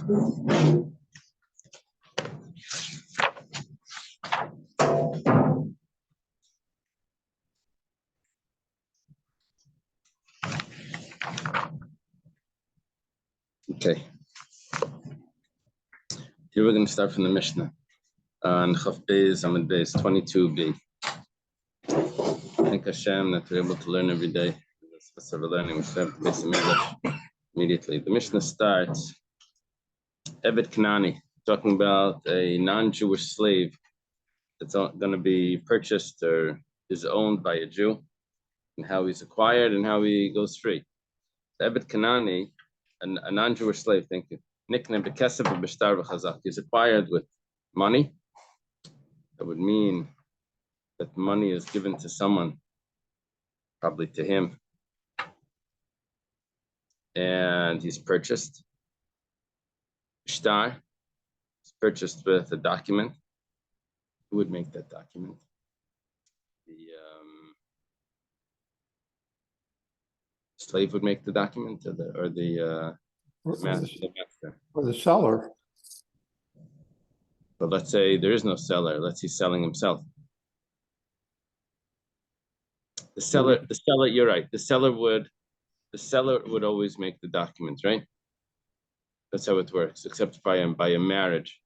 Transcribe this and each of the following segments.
Okay. Here we're going to start from the Mishnah on Chaf Beis Amud Beis 22b. Thank Hashem that we're able to learn every day. That's what we're learning. We should have to base English immediately. The Mishnah starts Eved Kanani, talking about a non-Jewish slave that's going to be purchased or is owned by a Jew, and how he's acquired and how he goes free. Eved Kanani, a non-Jewish slave, thank you. Nickname Bekesef B'Shtar V'Chazak. He's acquired with money. That would mean that money is given to someone, probably to him, and he's purchased. Shtar is purchased with a document. Who would make that document? The slave would make the document, or the master. Or the seller. But let's say there is no seller. Let's say he's selling himself. The seller, you're right. The seller would always make the documents, right? That's how it works, except by a marriage.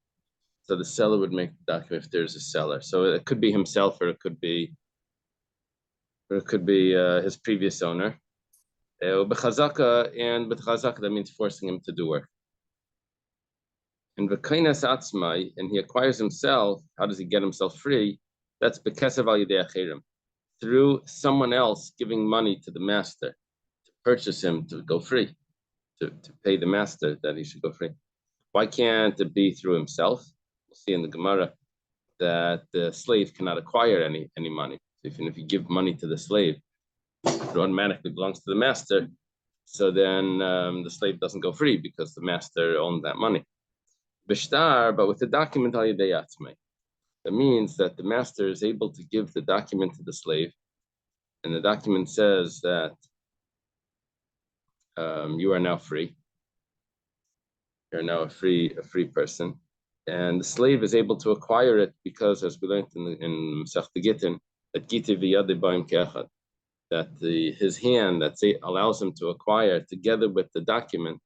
So the seller would make the document if there's a seller. So it could be himself, or it could be his previous owner. And with chazaka, that means forcing him to do work. And v'kainas atzmai, and he acquires himself. How does he get himself free? That's bekesav al yidei achirim, through someone else giving money to the master to purchase him to go free, to pay the master that he should go free. Why can't it be through himself? We'll see in the Gemara that the slave cannot acquire any money. Even if you give money to the slave, it automatically belongs to the master. So then the slave doesn't go free because the master owned that money. Bishtar, but with the document al yidei atzmai, that means that the master is able to give the document to the slave, and the document says that you are now free. You're now a free person, and the slave is able to acquire it because, as we learned in Masechta Gittin, that Giti v'yadei ba'im ke'echad, that his hand that allows him to acquire together with the document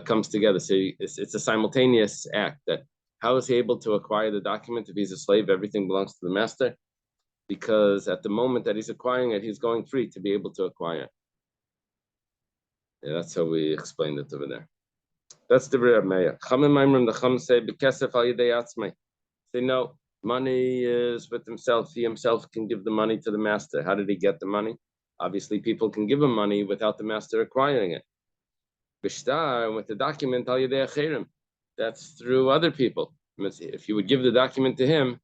comes together. So it's a simultaneous act. That how is he able to acquire the document if he's a slave? Everything belongs to the master, because at the moment that he's acquiring it, he's going free to be able to acquire it. Yeah, that's how we explained it over there. That's the Reb Meir. Chamim Maimrim, the Chum say bekesef al yidei atzmai. Say no, money is with himself. He himself can give the money to the master. How did he get the money? Obviously, people can give him money without the master acquiring it. Bishtar, with the document al yidei achirim, that's through other people. If you would give the document to him,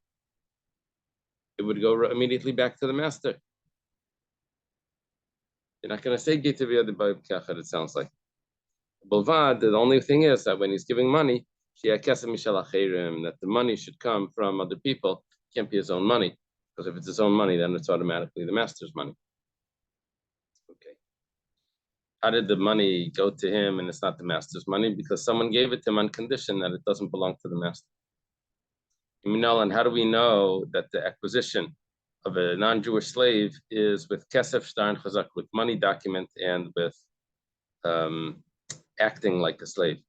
it would go immediately back to the master. You're not going to say Gita v'yadei ba'im ke'echad, it sounds like. Bulvad, the only thing is that when he's giving money, that the money should come from other people. It can't be his own money, because if it's his own money, then it's automatically the master's money. Okay. How did the money go to him and it's not the master's money? Because someone gave it to him on condition that it doesn't belong to the master. And how do we know that the acquisition of a non-Jewish slave is with kesef, shtar, and chazak, with money document and with acting like a slave,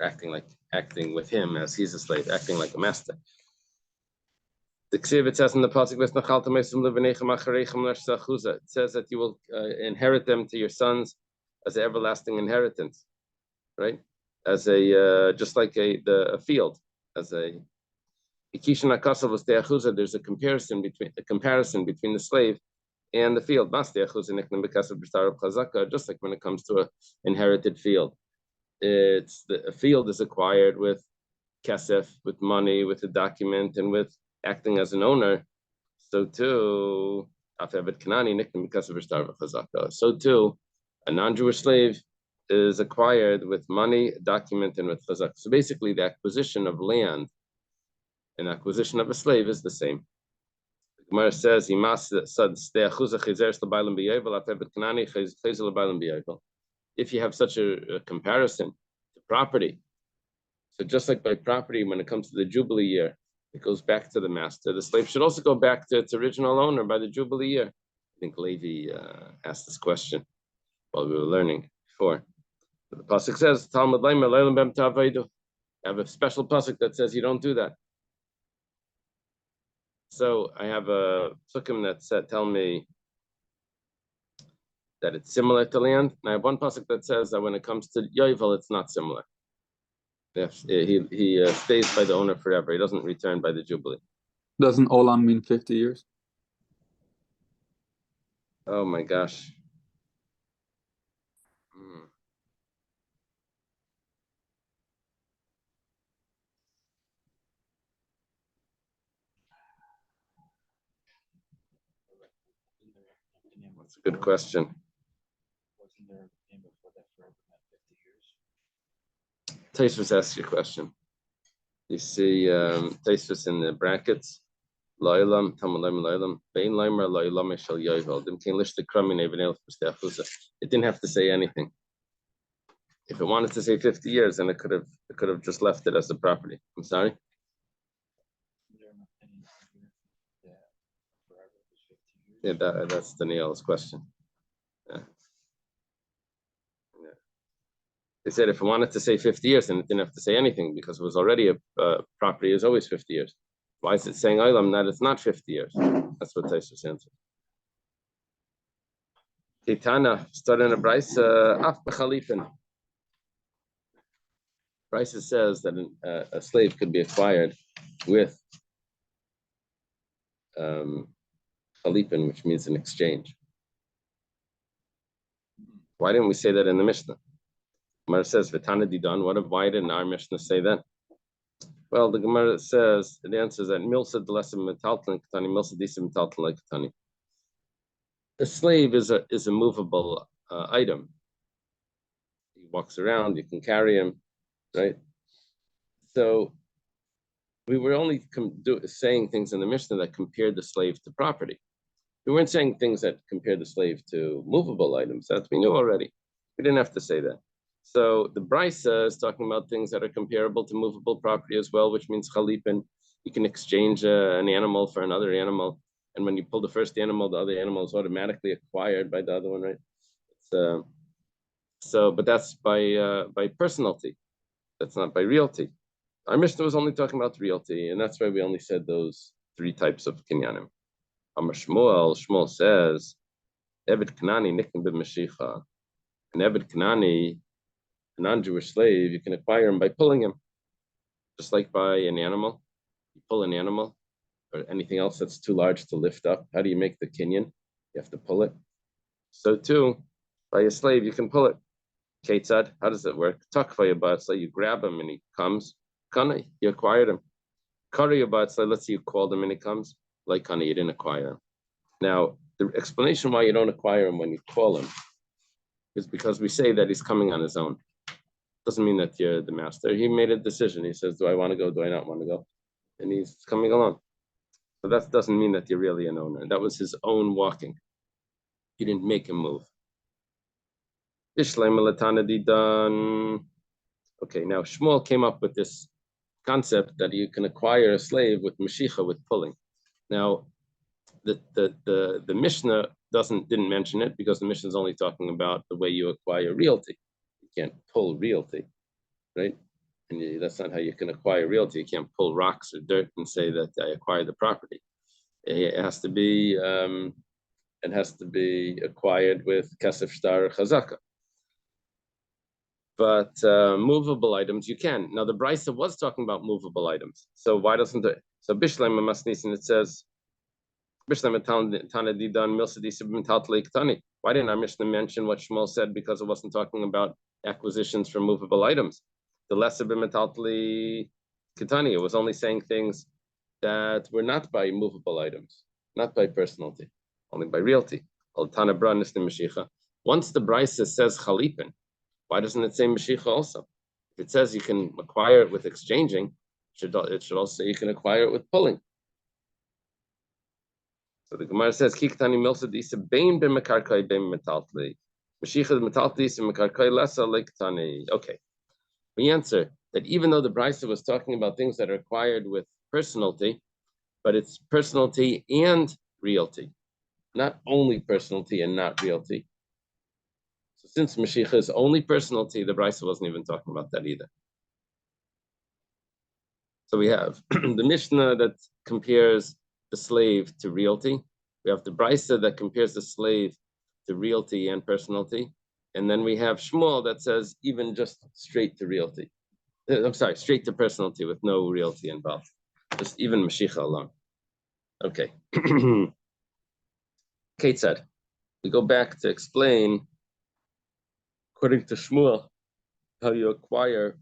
acting with him as he's a slave, acting like a master? The Ksiv, it says in the pasuk, it says that you will inherit them to your sons as an everlasting inheritance, right? As a just like a field, as a there's a comparison between the slave and the field. Just like when it comes to an inherited field, a field is acquired with kesef, with money, with a document, and with acting as an owner. So too, so too, a non-Jewish slave is acquired with money, document, and with chazak. So basically, the acquisition of land and acquisition of a slave is the same. The Gemara says, if you have such a comparison to property, so just like by property, when it comes to the Jubilee year, it goes back to the master. The slave should also go back to its original owner by the Jubilee year. I think Levi asked this question while we were learning before. The pasuk says, "Talmud leimer leilam bem ta'aveidu." I have a special pasuk that says you don't do that. So I have a psukim that tell me that it's similar to land, and I have one pasuk that says that when it comes to yovel, it's not similar. He stays by the owner forever. He doesn't return by the Jubilee. Doesn't Olam mean 50 years? Oh my gosh. That's a good question. Taisvus asks you a question. You see Taisvus in the brackets. Loilam, Tamalim, Loilam, Bain Limer, Loilam, Shall Yovel. It didn't have to say anything. If it wanted to say 50 years, then it could have just left it as the property. I'm sorry? Yeah, that's Danielle's question. Yeah. They said if it wanted to say 50 years, then it didn't have to say anything because it was already a property is always 50 years. Why is it saying Olam that it's not 50 years? That's what Taisvus answered. Kitana started in a Brisa af b'chalipin. Brisa says that a slave could be acquired with chalipin, which means an exchange. Why didn't we say that in the Mishnah? Gemara says Vitana didan. Why didn't our Mishnah say that? Well, the Gemara says the answer is that milsa d'lesim metaltlin katani, milsa disim metaltlin katani. A slave is a movable item. He walks around. You can carry him, right? So we were only saying things in the Mishnah that compared the slave to property. We weren't saying things that compared the slave to movable items. That we knew already. We didn't have to say that. So the Brisa is talking about things that are comparable to movable property as well, which means chalipin. You can exchange an animal for another animal. And when you pull the first animal, the other animal is automatically acquired by the other one, right? But that's by personality. That's not by realty. Our Mishnah was only talking about realty, and that's why we only said those three types of kinyanim. Amar Shmuel says, Eved Kanani nikim b'mashicha. An Eved Kanani, a non-Jewish slave, you can acquire him by pulling him, just like by an animal. You pull an animal or anything else that's too large to lift up. How do you make the kinyan? You have to pull it. So too, by a slave, you can pull it. Ketzad, how does it work? Takvayabatzla, you grab him and he comes. Kana, you acquired him. Karayabatzla, let's say you called him and he comes. Like Kana, you didn't acquire him. Now, the explanation why you don't acquire him when you call him is because we say that he's coming on his own. Doesn't mean that you're the master. He made a decision. He says, do I want to go? Do I not want to go? And he's coming along. So that doesn't mean that you're really an owner. That was his own walking. You didn't make him move. Okay, now Shmuel came up with this concept that you can acquire a slave with mashicha, with pulling. Now, the Mishnah didn't mention it because the Mishnah is only talking about the way you acquire realty. You can't pull realty, right? And that's not how you can acquire realty. You can't pull rocks or dirt and say that I acquired the property. It has to be acquired with kesef shtar chazaka. But movable items you can. Now the Brisa was talking about movable items. So why doesn't it? So Bishleim Masnisin, it says Bishleim Tana Didan Milsadisib Mentaltli Ktani. Why didn't our Mishnah mention what Shmuel said? Because it wasn't talking about acquisitions for movable items. The lesser Mentaltli Ktani, it was only saying things that were not by movable items, not by personality, only by realty. Once the Brisa says Chalipin, why doesn't it say Mashiach also? If it says you can acquire it with exchanging, it should also say you can acquire it with pulling. So the Gemara says, Kiktani milsa disa bein b'mekarkai bein metaltli. Okay. We answer that even though the Brisa was talking about things that are acquired with personality, but it's personality and realty, not only personality and not realty. So since Mashiach is only personality, the Brisa wasn't even talking about that either. So we have the Mishnah that compares the slave to realty. We have the Brisa that compares the slave to realty and personality. And then we have Shmuel that says even just straight to realty. I'm sorry, straight to personality with no realty involved. Just even Mashiach alone. Okay. Kate said, we go back to explain, according to Shmuel, how you acquire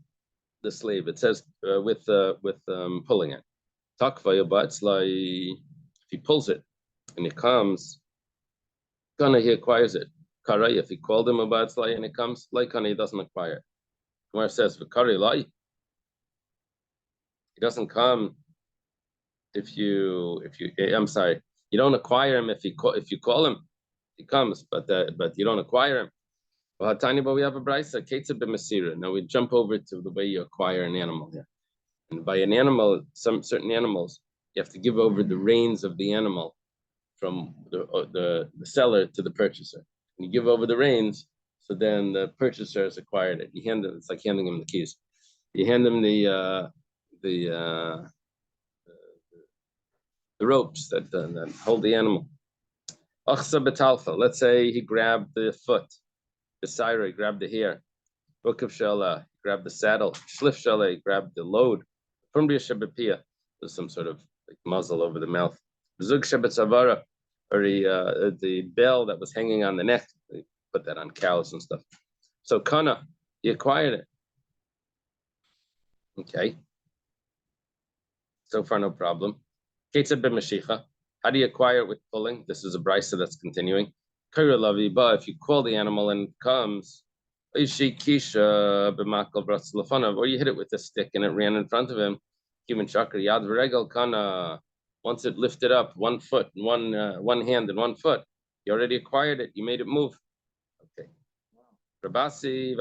the slave. It says with pulling it. Takva, but it's like if he pulls it and it comes, kana he acquires it. Karay, if he called him about slay and it comes, like kana he doesn't acquire it. Gemara says v'kari lai. He doesn't come if you I'm sorry, you don't acquire him if you call him, he comes, but you don't acquire him. But we have a brisa, Ketzah b'masira. Now we jump over to the way you acquire an animal here. And by an animal, some certain animals, you have to give over the reins of the animal from the seller to the purchaser. And you give over the reins, so then the purchaser has acquired it. You hand them, it's like handing him the keys. You hand him the ropes that hold the animal. Let's say he grabbed the foot, the sire, grabbed the hair. Bukav Shala, grabbed the saddle. Shlif Shala, grabbed the load. There's some sort of like muzzle over the mouth. Zug Shabbat or the bell that was hanging on the neck. They put that on cows and stuff. So Kana, he acquired it. Okay. So far, no problem. Ketzah b'mashicha. How do you acquire it with pulling? This is a brisa that's continuing. But if you call the animal and it comes, or you hit it with a stick and it ran in front of him. Once it lifted up 1 foot, one hand and 1 foot, you already acquired it. You made it move. Okay. Rabasi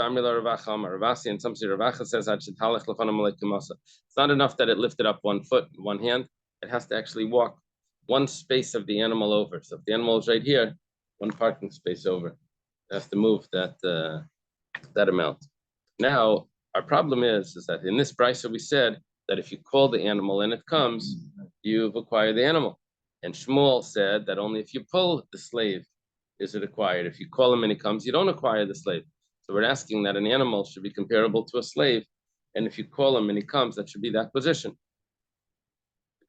and some say Ravacha says it's not enough that it lifted up 1 foot, 1 hand. It has to actually walk 1 space of the animal over. So if the animal is right here, 1 parking space over. It has to move that amount. Now, our problem is that in this brisa we said that if you call the animal and it comes, you've acquired the animal. And Shmuel said that only if you pull the slave is it acquired. If you call him and he comes, you don't acquire the slave. So we're asking that an animal should be comparable to a slave. And if you call him and he comes, that should be the acquisition.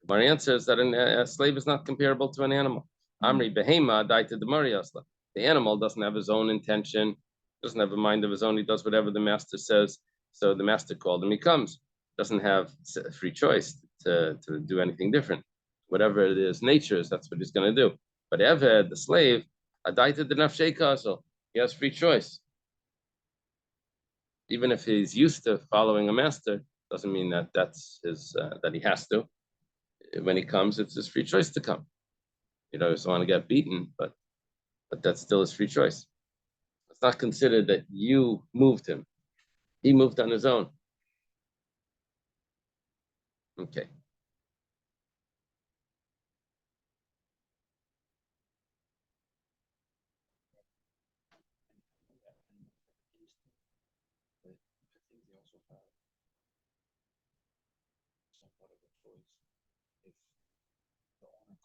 Our answer is that a slave is not comparable to an animal. Amri behema daita demariasla. The animal doesn't have his own intention, doesn't have a mind of his own. He does whatever the master says. So the master called him, he comes. Doesn't have free choice to do anything different. Whatever it is, nature is, that's what he's going to do. But Eved, the slave, adaita de nafsheka, so he has free choice. Even if he's used to following a master, doesn't mean that that's his that he has to. When he comes, it's his free choice to come. He doesn't want to get beaten, but that's still his free choice. It's not considered that you moved him. He moved on his own. Okay.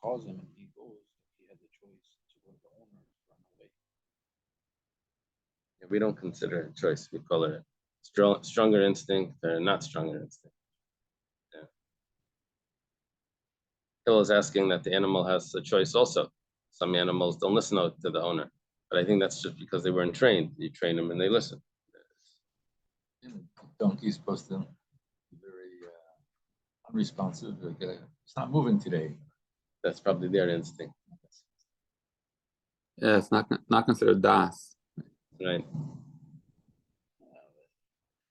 Calls him and he goes, he had the choice to go to the owner and run away. Yeah, we don't consider it a choice. We call it stronger instinct or not stronger instinct. Yeah. Hill is asking that the animal has a choice also. Some animals don't listen to the owner, but I think that's just because they weren't trained. You train them and they listen. Donkey's supposed to be very unresponsive. Like, it's not moving today. That's probably their instinct. Yeah, it's not considered das. Right.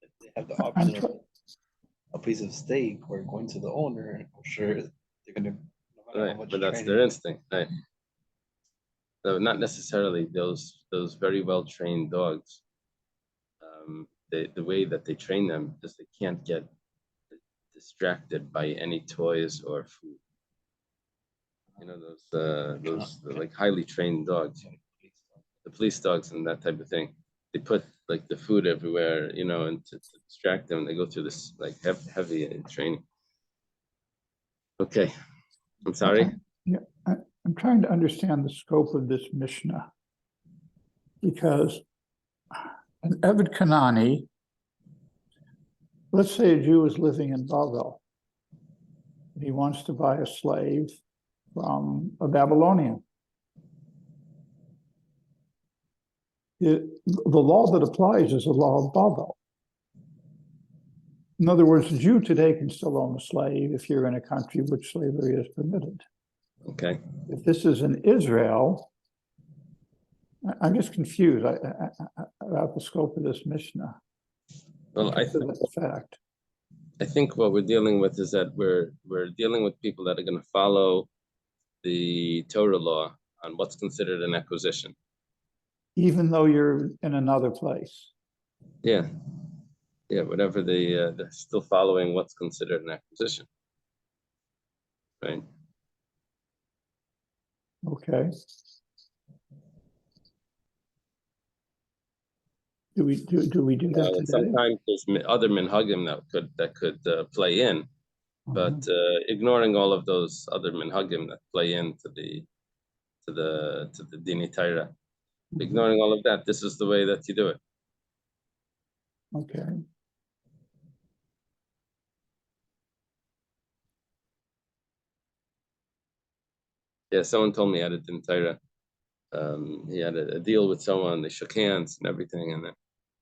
If they have the option of a piece of steak or going to the owner, I'm sure they're gonna. Right, but that's their instinct. Right. No, not necessarily those very well trained dogs. The way that they train them is they can't get distracted by any toys or food. You know, those like highly trained dogs, the police dogs and that type of thing. They put like the food everywhere, you know, and to distract them, they go through this like heavy training. Okay, I'm sorry. Yeah, I'm trying to understand the scope of this Mishnah, because an Eved Kanani, let's say a Jew is living in Bavel. He wants to buy a slave from a Babylonian. The law that applies is the law of Bavel. In other words, a Jew today can still own a slave if you're in a country which slavery is permitted. Okay. If this is in Israel, I'm just confused about the scope of this Mishnah. Well, I think what we're dealing with is that we're dealing with people that are going to follow the Torah law on what's considered an acquisition. Even though you're in another place. Yeah, whatever they're still following what's considered an acquisition, right? Okay. Do we do that today? Sometimes there's other minhagim that could play in, but ignoring all of those other minhagim that play into the dini Torah, ignoring all of that, this is the way that you do it. Okay. Yeah, someone told me he had it in Torah. He had a deal with someone. They shook hands and everything, and it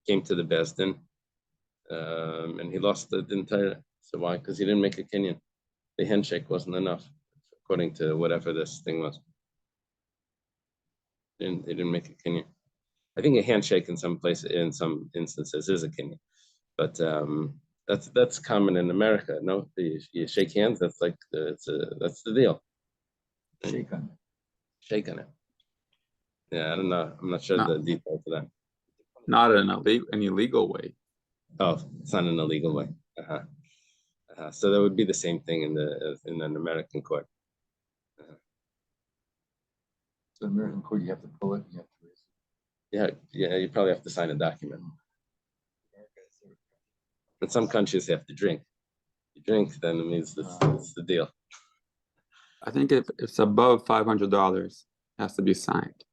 came to the Beis Din, and he lost the Din Torah. So why? Because he didn't make a kinyan. The handshake wasn't enough, according to whatever this thing was. They didn't make a kinyan. I think a handshake in some instances is a kinyan, but that's common in America. No, you shake hands. That's like that's the deal. Shake on it. Shake on it. Yeah, I don't know. I'm not sure the details of that. Not in any legal way. Oh, it's not in a legal way. So that would be the same thing in an American court. So in American court, you have to pull it. You have to raise it. Yeah. You probably have to sign a document. In some countries, you have to drink. You drink, then it means it's the deal. I think if it's above $500, it has to be signed.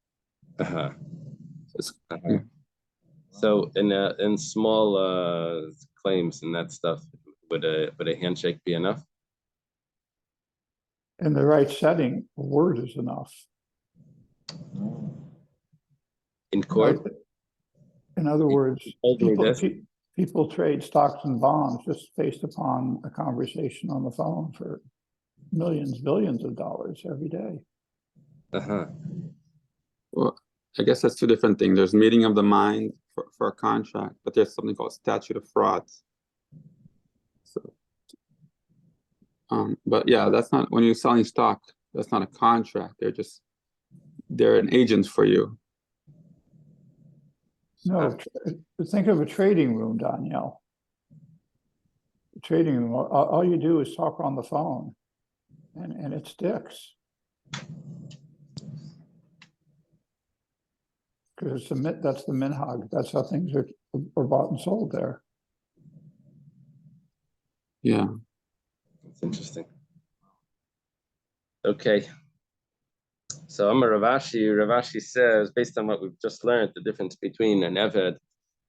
So in small claims and that stuff, would a handshake be enough? In the right setting, a word is enough. In court? In other words, people trade stocks and bonds just based upon a conversation on the phone for millions, billions of dollars every day. Well, I guess that's two different things. There's meeting of the mind for a contract, but there's something called statute of frauds. So, but yeah, that's not, when you're selling stock, that's not a contract. They're an agent for you. No, think of a trading room, Danielle. A trading room, all you do is talk on the phone, and it sticks. Because that's the minhag. That's how things are bought and sold there. Yeah. That's interesting. Okay. So Amar Ravashi says, based on what we've just learned, the difference between an Eved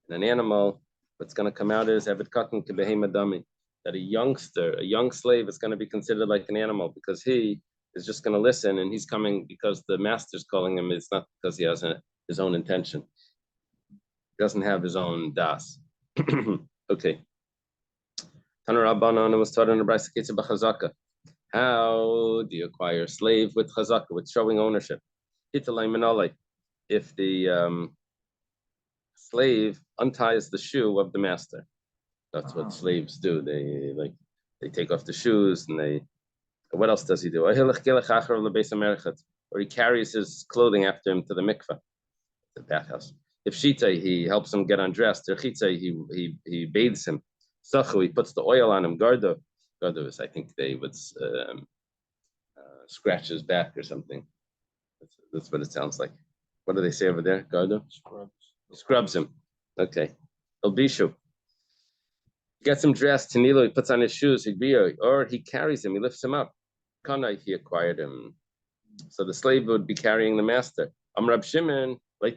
and an animal, what's going to come out is Eved Katan Kebehema Dami, that a young slave is going to be considered like an animal because he is just going to listen, and he's coming because the master's calling him. It's not because he has his own intention. He doesn't have his own das. Okay. Taner Rabbanan was taught in the Brayso Ketzer b'Chazaka. How do you acquire a slave with chazaka, with showing ownership? If the slave unties the shoe of the master, that's what slaves do. They take off the shoes, and what else does he do? or he carries his clothing after him to the mikveh, the bathhouse. If shita, he helps him get undressed. Or chitza, he bathes him. Sachu, he puts the oil on him. Gardo is, I think they would scratch his back or something. That's what it sounds like. What do they say over there? Gardo? Scrubs him. Okay. Elbishu. Gets him dressed. Tanilo, he puts on his shoes. Or he carries him. He lifts him up. Kanai, he acquired him. So the slave would be carrying the master. Rab Shimon, that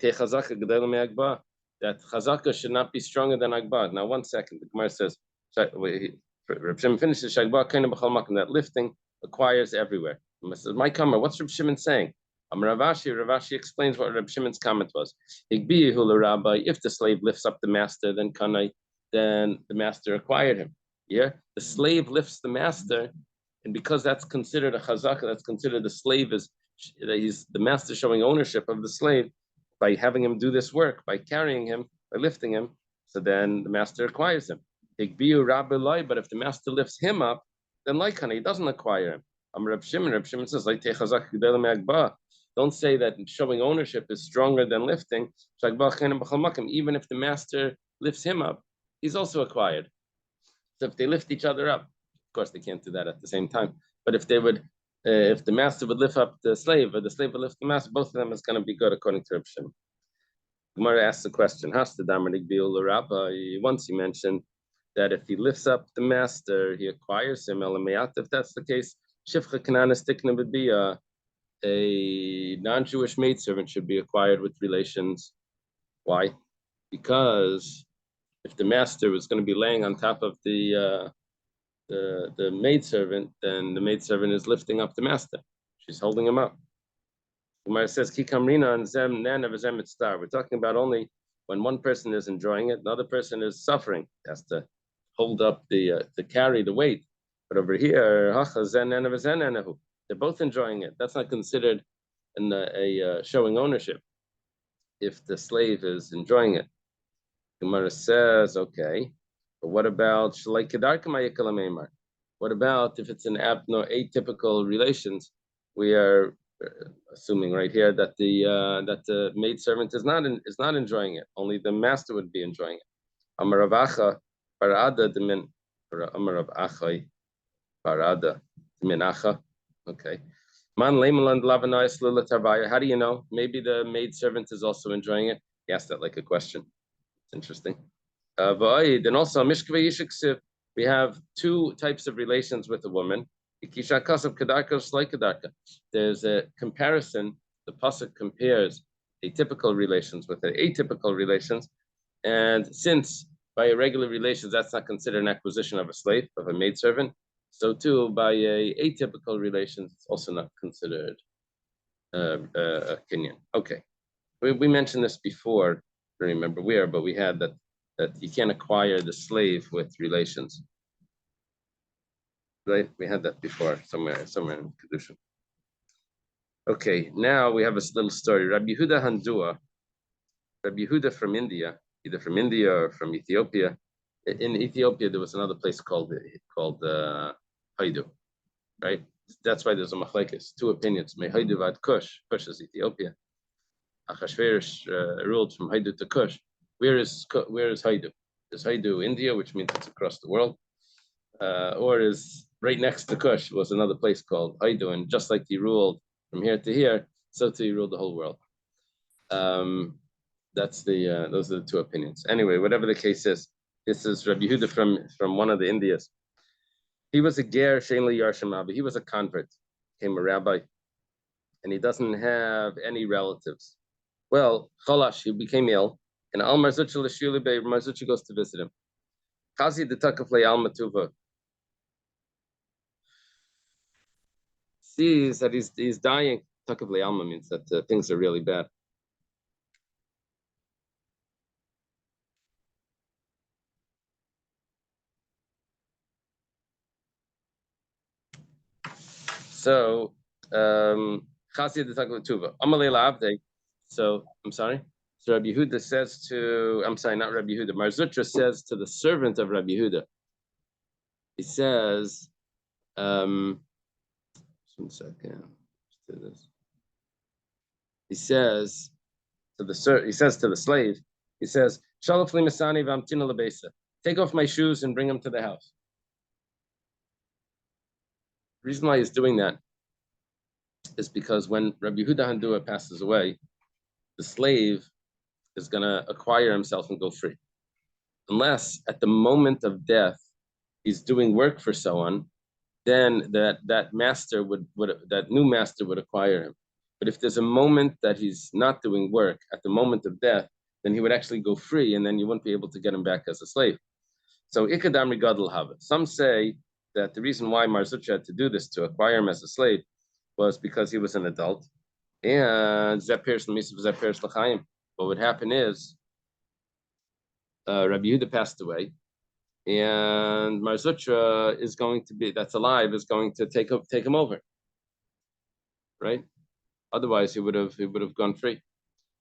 chazaka should not be stronger than Agbad. Now, 1 second. The Gemara says, Rab Shimon finishes, that lifting acquires everywhere. Says, my comment, what's Rab Shimon saying? Ravashi explains what Rab Shimon's comment was. If the slave lifts up the master, then the master acquired him. Yeah, the slave lifts the master, and because that's considered a chazaka, that's considered the slave he's the master showing ownership of the slave by having him do this work, by carrying him, by lifting him. So then the master acquires him. But if the master lifts him up, then he doesn't acquire him. Rab Shimon says, don't say that showing ownership is stronger than lifting. Even if the master lifts him up, he's also acquired. So if they lift each other up, of course they can't do that at the same time. But if they would, if the master would lift up the slave, or the slave would lift the master, both of them is going to be good according to Reb Shimon. Gemara asks the question: once he mentioned that if he lifts up the master, he acquires him. If that's the case, Shifcha Kananis Tikna would be a non-Jewish maidservant should be acquired with relations. Why? Because if the master was going to be laying on top of the maidservant, then the maidservant is lifting up the master. She's holding him up. Gemara says, Kikamrina and Zem Nan of Zem Star. We're talking about only when one person is enjoying it, another person is suffering, has to hold up to carry the weight. But over here, they're both enjoying it. That's not considered a showing ownership if the slave is enjoying it. Gemara says, okay, but what about what about if it's an atypical relations? We are assuming right here that the maidservant is not enjoying it. Only the master would be enjoying it. Amaravacha parada demin Amaravacha parada deminacha. Okay. Man leimeland lavanayas lila tarbaya. How do you know? Maybe the maidservant is also enjoying it. He asked that like a question. It's interesting. Then also we have two types of relations with a woman. There's a comparison. The pasuk compares atypical relations with atypical relations, and since by irregular relations that's not considered an acquisition of a slave, of a maidservant, so too by atypical relations it's also not considered a kinyan. Okay, we mentioned this before. I don't remember where, but we had that you can't acquire the slave with relations. Right? We had that before somewhere in Kiddushin. Okay, now we have a little story. Rabbi Yehuda Handua, Rabbi Yehuda from India, either from India or from Ethiopia. In Ethiopia, there was another place called Haidu, right? That's why there's a machlekes, two opinions. May Haidu vad Kush. Kush is Ethiopia. Achashverosh ruled from Haidu to Kush. Where is Haidu? Is Haidu India, which means it's across the world, or is right next to Kush was another place called Haidu, and just like he ruled from here to here, so too he ruled the whole world. Those are the two opinions. Anyway, whatever the case is, this is Rabbi Yehuda from one of the Indias. He was a ger shein li yarshim abi. He was a convert, became a rabbi, and he doesn't have any relatives. Well, chalash, he became ill, and Al Marzucha l'shuli bei Marzucha goes to visit him. Chazi detakaf le Al Matuva sees that he's dying. Takaf le Alma means that things are really bad. So, Chazi detakaf l'tuva. Amalela avde. So I'm sorry. So Rabbi Yehuda says to, I'm sorry, not Rabbi Yehuda. Marzutra says to the servant of Rabbi Yehuda. He says, 1 second. Let's do this. he says to the slave, he says, "Shalaf li masani v'amtina lebesa." Take off my shoes and bring them to the house. The reason why he's doing that is because when Rabbi Yehuda Handua passes away, the slave is going to acquire himself and go free. Unless at the moment of death, he's doing work for someone, then that new master would acquire him. But if there's a moment that he's not doing work at the moment of death, then he would actually go free, and then you wouldn't be able to get him back as a slave. So ikadam rigadol hava. Some say that the reason why Mar Zutra had to do this to acquire him as a slave was because he was an adult. And what would happen is Rabbi Yehuda passed away, and Mar Zutra is going to be, that's alive, is going to take him over, right? Otherwise, he would have gone free.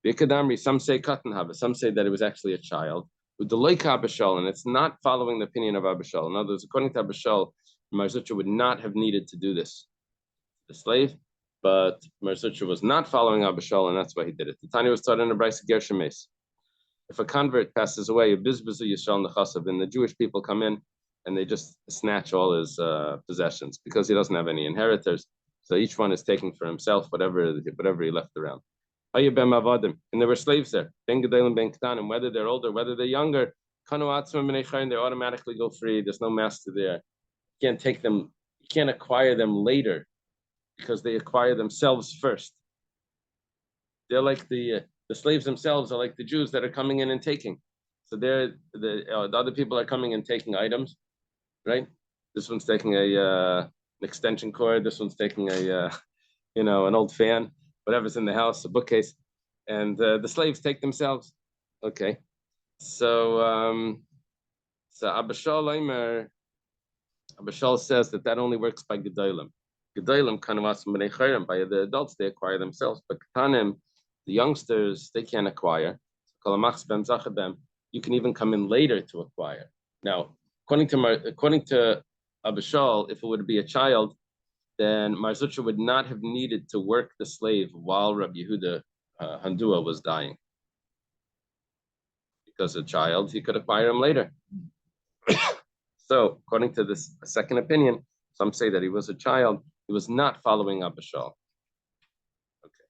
Some say katan hava. Some say that it was actually a child. With the loika Abishal, and it's not following the opinion of Abishal. In other words, according to Abishal, Mar Zutra would not have needed to do this, the slave, but Mar Zutra was not following Abishal, and that's why he did it. The Tanya was taught in a Brisa Gershemes. If a convert passes away, and the Jewish people come in and they just snatch all his possessions because he doesn't have any inheritors. So each one is taking for himself whatever he left around. And there were slaves there, and whether they're older, whether they're younger, they automatically go free. There's no master there. You can't take them, you can't acquire them later because they acquire themselves first. They're like the slaves themselves are like the Jews that are coming in and taking. So the other people are coming and taking items, right? This one's taking an extension cord. This one's taking an old fan, whatever's in the house, a bookcase, and the slaves take themselves. Okay, so Abishal says that only works by Gedolim. Gedolim by the adults, they acquire themselves, but Ketanim, the youngsters, they can't acquire. You can even come in later to acquire. Now, according to Abishal, if it would be a child, then Mar Zutra would not have needed to work the slave while Rabbi Yehuda Handua was dying. Because a child, he could acquire him later. So, according to this second opinion, some say that he was a child. He was not following Abishal. Okay.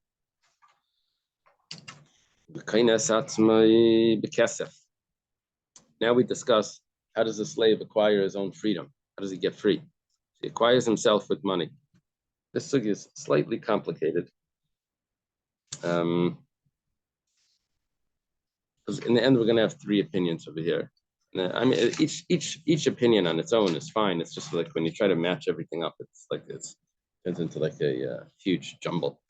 Now we discuss, how does a slave acquire his own freedom? How does he get free? He acquires himself with money. This sugya is slightly complicated. Because in the end, we're going to have three opinions over here. I mean, each opinion on its own is fine. It's just like when you try to match everything up, it's turns into like a huge jumble.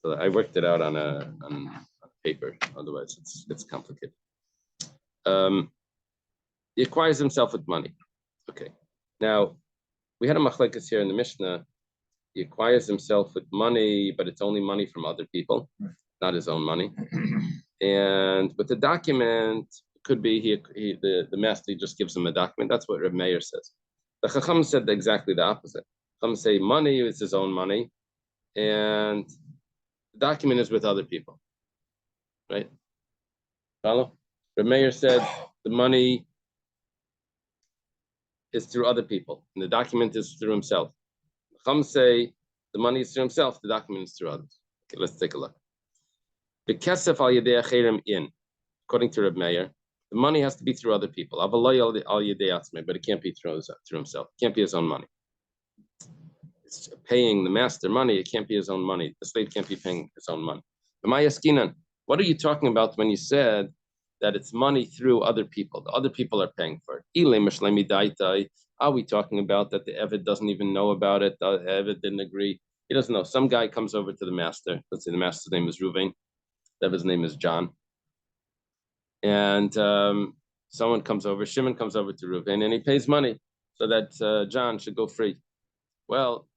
So I worked it out on paper. Otherwise, it's complicated. He acquires himself with money. Okay. Now, we had a machlekes here in the Mishnah. He acquires himself with money, but it's only money from other people, not his own money. And with the document, it could be the master just gives him a document. That's what Reb Meir says. The Chacham said exactly the opposite. Chacham say money is his own money, and the document is with other people. Right? Follow? Reb Meir said the money is through other people, and the document is through himself. Chacham say the money is through himself, the document is through others. Okay, let's take a look. The kesef al yedei acherim in, according to Reb Meir, the money has to be through other people. Avaloi al yedei atzmei, but it can't be through himself. It can't be his own money. It's paying the master money. It can't be his own money. The slave can't be paying his own money. What are you talking about when you said that it's money through other people? The other people are paying for it. Are we talking about that the Eved doesn't even know about it? The Eved didn't agree. He doesn't know. Some guy comes over to the master. Let's say the master's name is Ruvain. The Eved's name is John. And someone comes over, Shimon comes over to Ruvain, and he pays money so that John should go free. Well,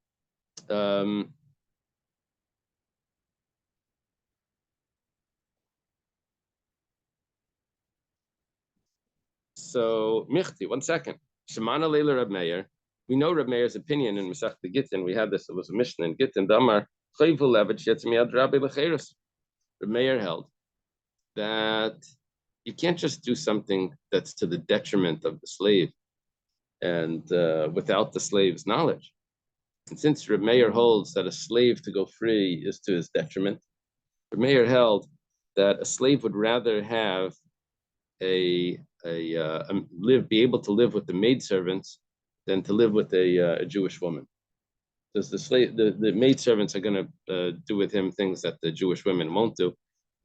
so Michti, 1 second. Shemana Leila Reb Meir. We know Reb Meir's opinion in Masech the Gittin. We had this. It was a Mishnah in Gittin. Damar Chayvul Levet Shetzmiad Rabbi Lecheres. Meir held that you can't just do something that's to the detriment of the slave and without the slave's knowledge. And since Reb Meir holds that a slave to go free is to his detriment, Reb Meir held that a slave would rather have be able to live with the maidservants than to live with a Jewish woman. Because the maidservants are going to do with him things that the Jewish women won't do.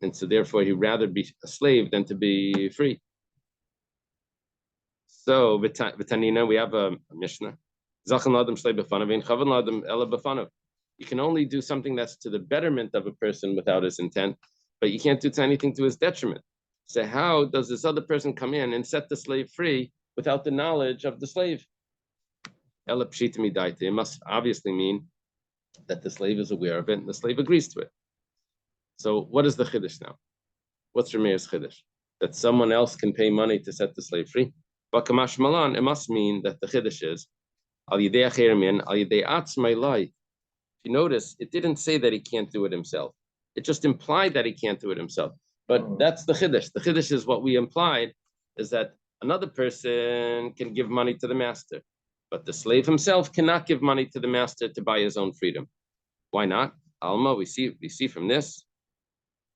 And so therefore he'd rather be a slave than to be free. So V'tanina, we have a Mishnah. You can only do something that's to the betterment of a person without his intent, but you can't do anything to his detriment. So how does this other person come in and set the slave free without the knowledge of the slave? It must obviously mean that the slave is aware of it and the slave agrees to it. So what is the Chiddush now? What's Rameir's Chiddush? That someone else can pay money to set the slave free? But Kamash Malan, it must mean that the Chiddush is Al Yidei Acherim, Al Yidei Atzmai Lai. If you notice, it didn't say that he can't do it himself. It just implied that he can't do it himself. But that's the Chiddush. The Chiddush is what we implied, is that another person can give money to the master, but the slave himself cannot give money to the master to buy his own freedom. Why not? Alma, we see from this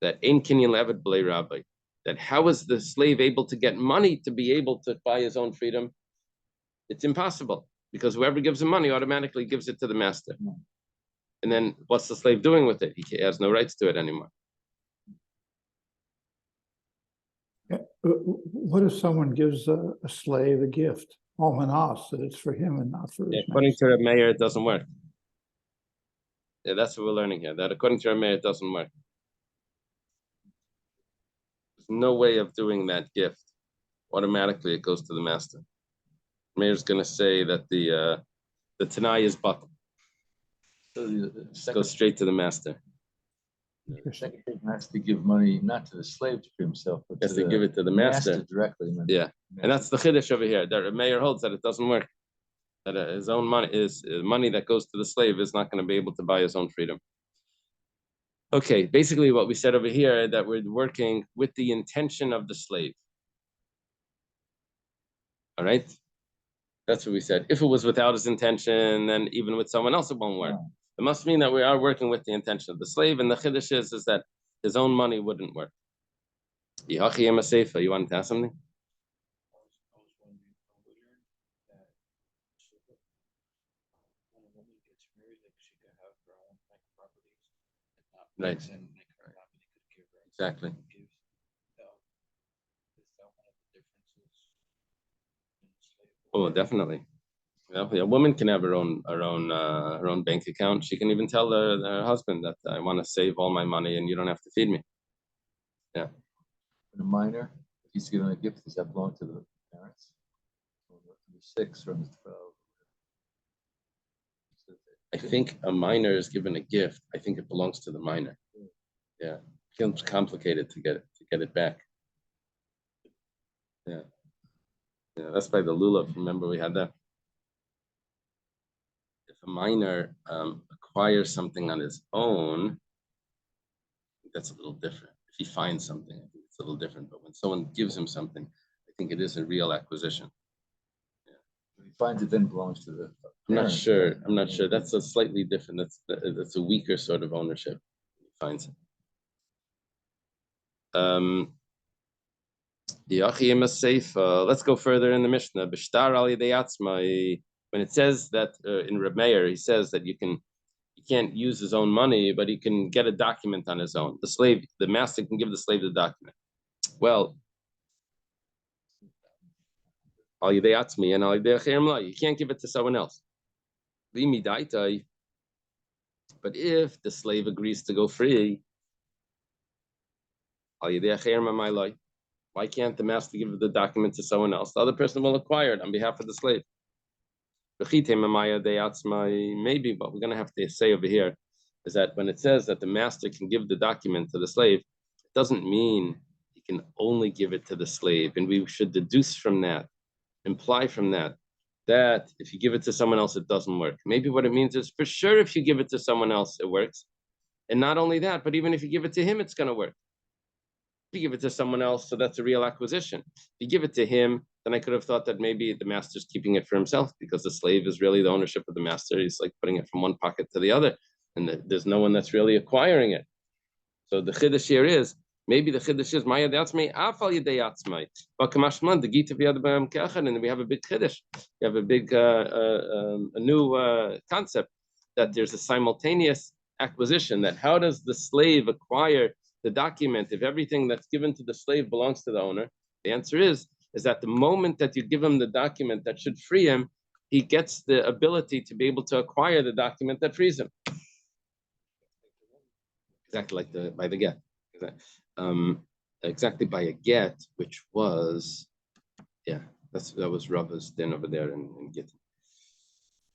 that Ein Kinyan Levet B'lei Rabbi, that how is the slave able to get money to be able to buy his own freedom? It's impossible, because whoever gives him money automatically gives it to the master. And then what's the slave doing with it? He has no rights to it anymore. What if someone gives a slave a gift, almanas, that it's for him and not for his According master? to Reb Meir, it doesn't work. Yeah, that's what we're learning here, that according to Reb Meir, it doesn't work. There's no way of doing that gift. Automatically, it goes to the master. Meir's going to say that the Tanai is bottom. So the Goes straight to the master. secretary has to give money not to the slave to free himself, but Has to to give it to the master. directly. And then Yeah, and that's the Chiddush over here. That Reb Meir holds that it doesn't work. That his own money is money that goes to the slave is not going to be able to buy his own freedom. Okay, basically what we said over here, that we're working with the intention of the slave. All right, that's what we said. If it was without his intention, then even with someone else, it won't work. It must mean that we are working with the intention of the slave, and the Chiddush is that his own money wouldn't work. You wanted to ask something? Right. Exactly. Oh, definitely. Yeah, a woman can have her own bank account. She can even tell her husband that I want to save all my money and you don't have to feed me. Yeah. And a minor, if he's given a gift, does that belong to the parents? Or the 6 or the 12? I think a minor is given a gift. I think it belongs to the minor. Yeah. It feels complicated to get it back. Yeah. Yeah, that's by the lulav. Remember we had that. If a minor acquires something on his own, that's a little different. If he finds something, I think it's a little different. But when someone gives him something, I think it is a real acquisition. If he finds it, then belongs to the I'm not parent. sure. I'm not sure. That's a slightly different. That's a weaker sort of ownership. He finds it. Let's go further in the Mishnah. When it says that in Reb Meir, he says that he can't use his own money, but he can get a document on his own. The master can give the slave the document. Well, you can't give it to someone else. But if the slave agrees to go free, why can't the master give the document to someone else? The other person will acquire it on behalf of the slave. Maybe what we're going to have to say over here is that when it says that the master can give the document to the slave, it doesn't mean he can only give it to the slave. And we should deduce from that, imply from that if you give it to someone else, it doesn't work. Maybe what it means is for sure if you give it to someone else, it works. And not only that, but even if you give it to him, it's going to work. If you give it to someone else, so that's a real acquisition. If you give it to him, then I could have thought that maybe the master's keeping it for himself because the slave is really the ownership of the master. He's like putting it from one pocket to the other, and there's no one that's really acquiring it. So the chiddush here is, maybe the chiddush is Maya Deatzmei, Afal Yedei Atzmai. But Kamashman, the Gita V'Yad B'Yam Ke'achad, and we have a big chiddush. We have a big, a new concept that there's a simultaneous acquisition. That how does the slave acquire the document if everything that's given to the slave belongs to the owner? The answer is that the moment that you give him the document that should free him, he gets the ability to be able to acquire the document that frees him. Exactly like by the get. Exactly by a get, which was, yeah, that was Rava's din over there in Gittin.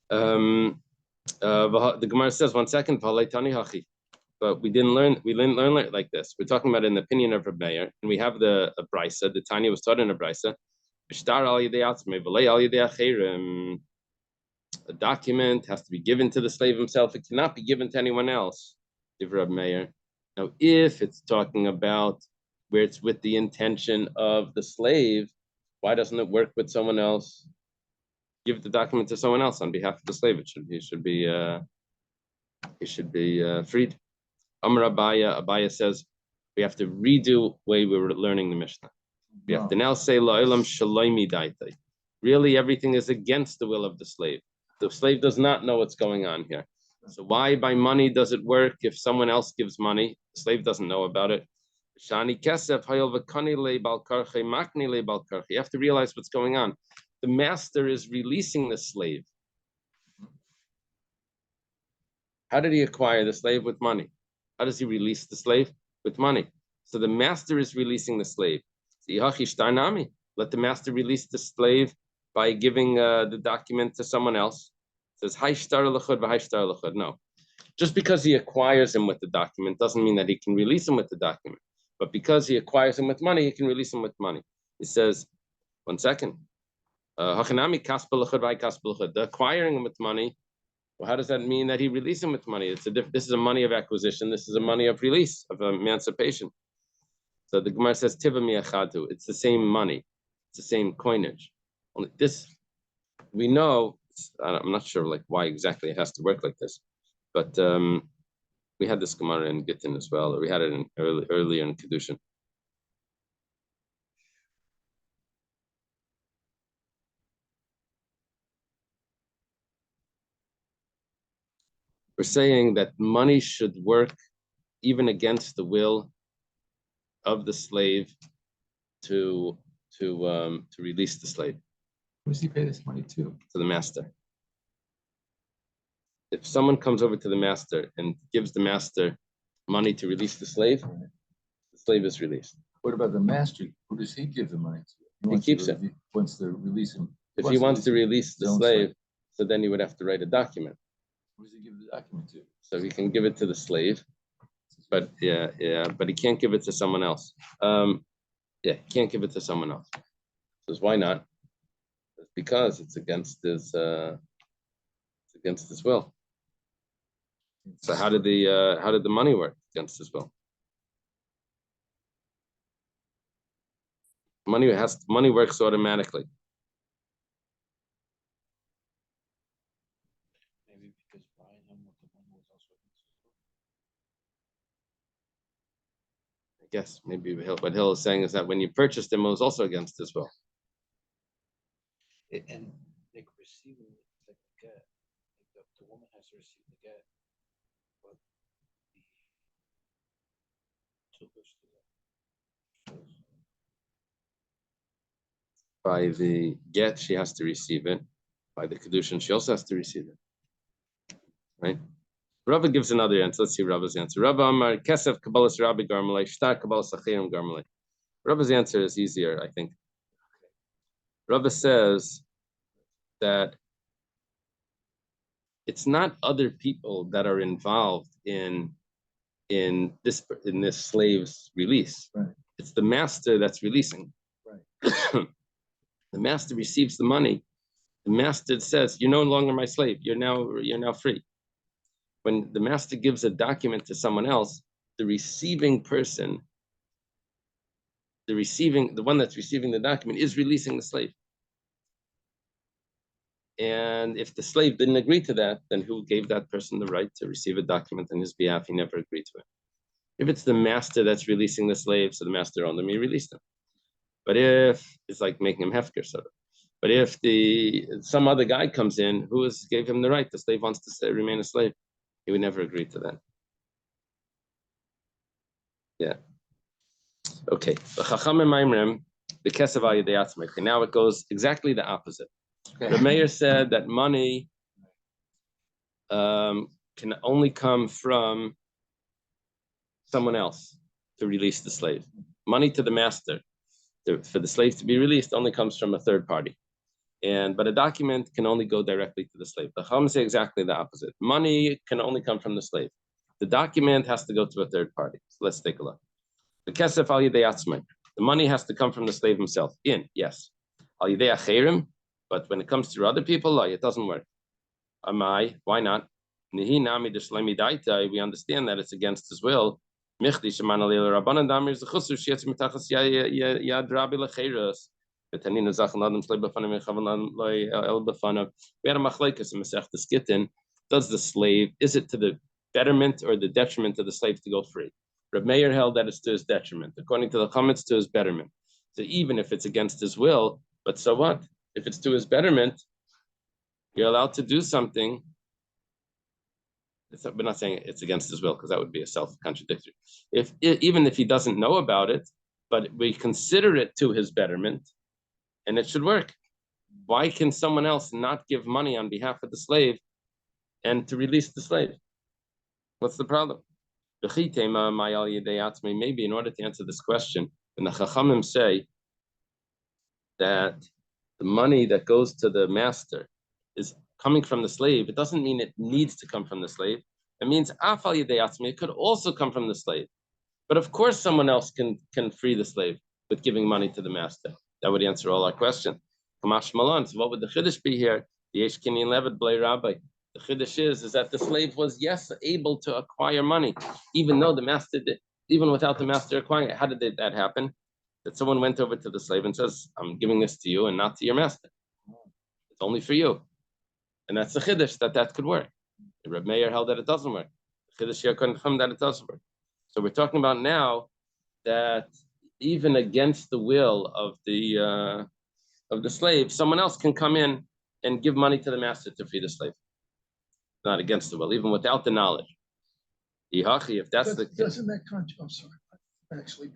The Gemara says, 1 second, but we didn't learn it like this. We're talking about an opinion of Reb Meir, and we have the brisa. The Tanya was taught in a brisa. A document has to be given to the slave himself. It cannot be given to anyone else. Reb Meir. Now, if it's talking about where it's with the intention of the slave, why doesn't it work with someone else? Give the document to someone else on behalf of the slave. He should be freed. Amar Abaya says we have to redo the way we were learning the Mishnah. We have to now say La'ilam Shaloimi Daitai. Really, everything is against the will of the slave. The slave does not know what's going on here. So why by money does it work if someone else gives money? The slave doesn't know about it. You have to realize what's going on. The master is releasing the slave. How did he acquire the slave? With money. How does he release the slave? With money. So the master is releasing the slave. Let the master release the slave by giving the document to someone else. It says, no. Just because he acquires him with the document doesn't mean that he can release him with the document. But because he acquires him with money, he can release him with money. He says, 1 second. The acquiring him with money, well, how does that mean that he releases him with money? This is a money of acquisition. This is a money of release, of emancipation. So the Gemara says, Tiva mi'achadu. It's the same money. It's the same coinage. Only this, we know, I'm not sure like why exactly it has to work like this, but we had this Gemara in Gittin as well, or we had it in earlier in Kiddushin. We're saying that money should work even against the will of the slave to release the slave. Who does he pay this money to? To the master. If someone comes over to the master and gives the master money to release the slave is released. What about the master? Who does he give the money to? He keeps it. He wants to release him. If he wants to release the slave, so then he would have to write a document. Who does he give the document to? So he can give it to the slave, but but he can't give it to someone else. He can't give it to someone else. Says why not? It's because it's against his will. So how did the money work against his will? Money works automatically. Maybe because buying him with the money was also against his will. I guess maybe what Hill is saying is that when you purchased him, it was also against his will. And like receiving like the get, like the woman has to receive the get, but the two goes to that. By the get, she has to receive it. By the Kiddushin, she also has to receive it. Right? Rava gives another answer. Let's see Rava's answer. Rava Amar Kesef Kabbalas Rabbi Garmalei Shtar Kabbalas Achirim Garmalei. Rava's answer is easier, I think. Rava says that it's not other people that are involved in this slave's release. Right. It's the master that's releasing. Right. The master receives the money. The master says, "You're no longer my slave. You're now free." when the master gives a document to someone else, the receiving person, the one that's receiving the document is releasing the slave. And if the slave didn't agree to that, then who gave that person the right to receive a document on his behalf? He never agreed to it. If it's the master that's releasing the slave, so the master owned them, he released them. But if it's like making him hefker, sort of. But if some other guy comes in who gave him the right, the slave wants to remain a slave, he would never agree to that. Yeah. Okay. Now it goes exactly the opposite. The mayor said that money can only come from someone else to release the slave. Money to the master for the slave to be released only comes from a third party. But a document can only go directly to the slave. The Chacham say exactly the opposite. Money can only come from the slave. The document has to go to a third party. So let's take a look. The kesef al yidei atzmai. The money has to come from the slave himself. Yes. Al yidei acherim, but when it comes to other people, it doesn't work. Amai, why not? We understand that it's against his will. We had a machlekes in Masechtas Gittin. Does the slave, is it to the betterment or the detriment of the slave to go free? Reb Meir held that it's to his detriment. According to the Chacham, it's to his betterment. So even if it's against his will, but so what? If it's to his betterment, you're allowed to do something. We're not saying it's against his will because that would be a self-contradictory. Even if he doesn't know about it, but we consider it to his betterment, and it should work. Why can someone else not give money on behalf of the slave and to release the slave? What's the problem? Maybe in order to answer this question, when the Chachamim say that the money that goes to the master is coming from the slave, it doesn't mean it needs to come from the slave. It means it could also come from the slave. But of course, someone else can free the slave with giving money to the master. That would answer all our questions. So what would the Chiddush be here? The Chiddush is that the slave was, yes, able to acquire money, even though the master did, even without the master acquiring it. How did that happen? That someone went over to the slave and says, I'm giving this to you and not to your master. It's only for you. And that's the Chiddush, that could work. The Reb Meir held that it doesn't work. The Chiddush here confirmed that it doesn't work. So we're talking about now that even against the will of the slave, someone else can come in and give money to the master to free the slave. Not against the will, even without the knowledge. If that's the case. Doesn't that I'm sorry, I'm actually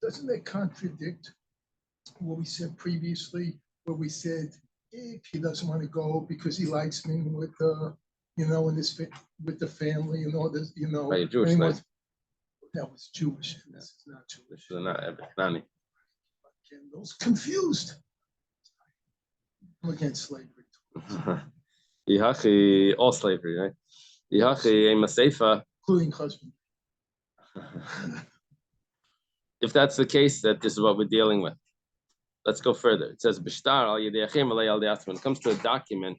doesn't that contradict what we said previously, where we said if he doesn't want to go because he likes being with with the family and all this, By a Jewish slave. That was Jewish. And this is not Jewish. This is not Ebed. Kendall's confused. I'm against slavery. All slavery, right? Including husband. If that's the case, that this is what we're dealing with. Let's go further. It says, when it comes to a document,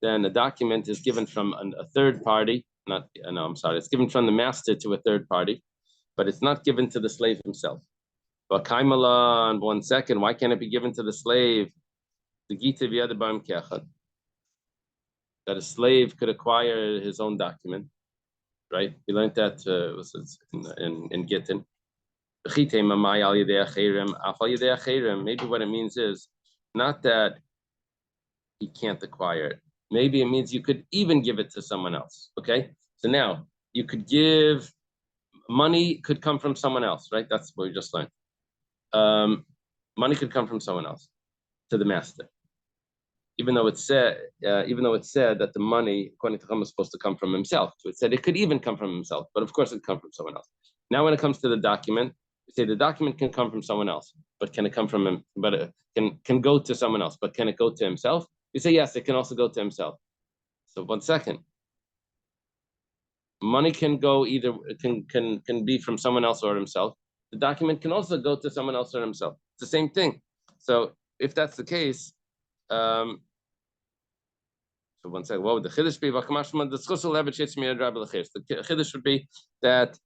then a document is given from a third party. It's given from the master to a third party, but it's not given to the slave himself. But Kaimala, in 1 second, why can't it be given to the slave? That a slave could acquire his own document, right? We learned that in Gittin. Maybe what it means is not that he can't acquire it. Maybe it means you could even give it to someone else. Okay, so now you could give money, could come from someone else, right? That's what we just learned. Money could come from someone else to the master, even though it said that the money, according to Chacham, was supposed to come from himself. So it said it could even come from himself, but of course it could come from someone else. Now, when it comes to the document, we say the document can come from someone else, but can it come from him? But it can go to someone else, but can it go to himself? We say yes, it can also go to himself. So 1 second. Money can go either can be from someone else or himself. The document can also go to someone else or himself. It's the same thing. So if that's the case, so So one second, what would the Chiddush be? The Chiddush would be that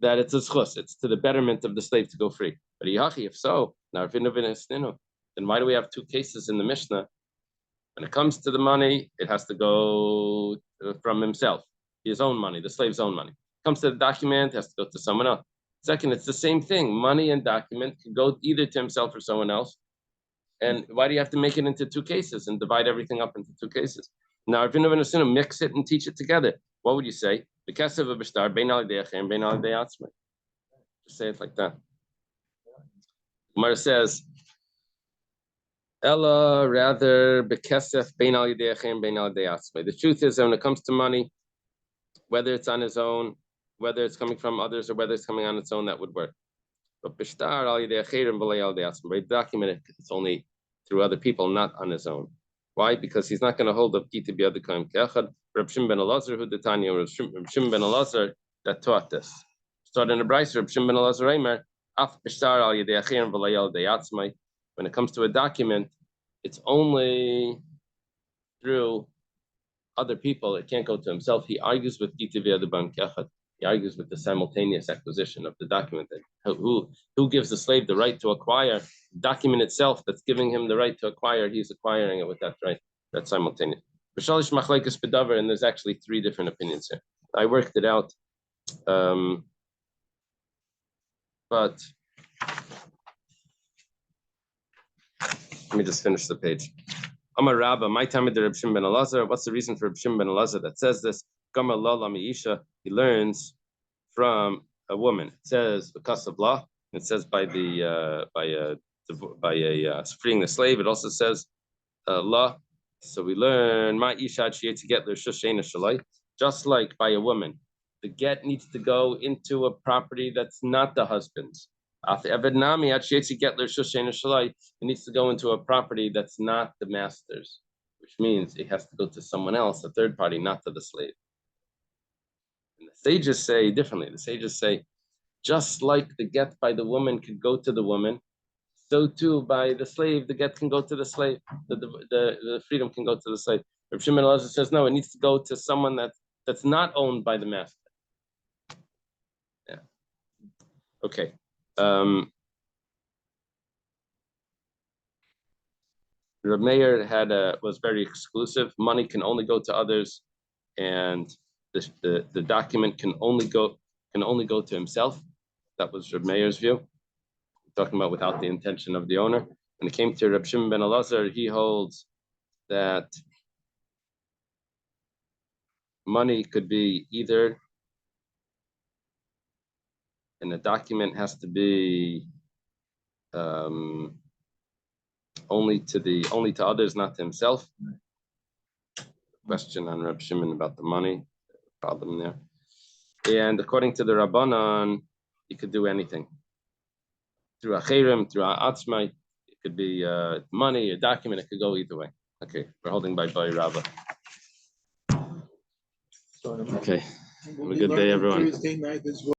it's a schus, it's to the betterment of the slave to go free. But if so, now then why do we have two cases in the Mishnah? When it comes to the money, it has to go from himself, his own money, the slave's own money. Comes to the document, it has to go to someone else. Second, it's the same thing. Money and document can go either to himself or someone else. And why do you have to make it into two cases and divide everything up into two cases? Now, if you're going to mix it and teach it together, what would you say? Just say it like that. Gemara says, Ella rather bekesef bein al yedei bein al yedei atzmai. The truth is that when it comes to money, whether it's on his own, whether it's coming from others, or whether it's coming on its own, that would work. But bishtar al yedei acherim v'lei al yedei atzmai. Document it, it's only through other people, not on his own. Why? Because he's not going to hold up gita b'yad kaim ke'echad. Reb Shimon ben Elazar who detanya, Reb Shimon ben Elazar that taught this. Started in the Brayso, Reb Shimon ben Elazar Eimer af bishtar al yedei acherim v'lei al yedei atzmai. When it comes to a document, it's only through other people. It can't go to himself. He argues with gita b'yad kaim ke'echad. He argues with the simultaneous acquisition of the document. Who gives the slave the right to acquire the document itself that's giving him the right to acquire? He's acquiring it with that right. That's simultaneous. And there's actually three different opinions here. I worked it out. But let me just finish the page. Amar Rabba, my time with Reb Shimon ben Elazar. What's the reason for Reb Shimon ben Elazar that says this? Gamar lo lamisha. He learns from a woman. It says because of law. It says by freeing the slave. It also says law. So we learn my ishad she to get their shushaina shalai. Just like by a woman, the get needs to go into a property that's not the husband's. It needs to go into a property that's not the master's, which means it has to go to someone else, a third party, not to the slave. And the sages say differently. The sages say, just like the get by the woman could go to the woman, so too by the slave, the get can go to the slave. The freedom can go to the slave. Reb Shimon ben Elazar says, no, it needs to go to someone that's not owned by the master. Yeah. Okay. Reb Meir was very exclusive. Money can only go to others, and the document can only go to himself. That was Reb Meir's view. We're talking about without the intention of the owner. When it came to Reb Shimon ben Elazar, he holds that money could be either, and the document has to be only to others, not to himself. Question on Reb Shimon about the money, problem there. And according to the Rabbanan, he could do anything. Through acherim, through atzmai, it could be money, a document, it could go either way. Okay, we're holding by Rabba. Okay, have a good day, everyone.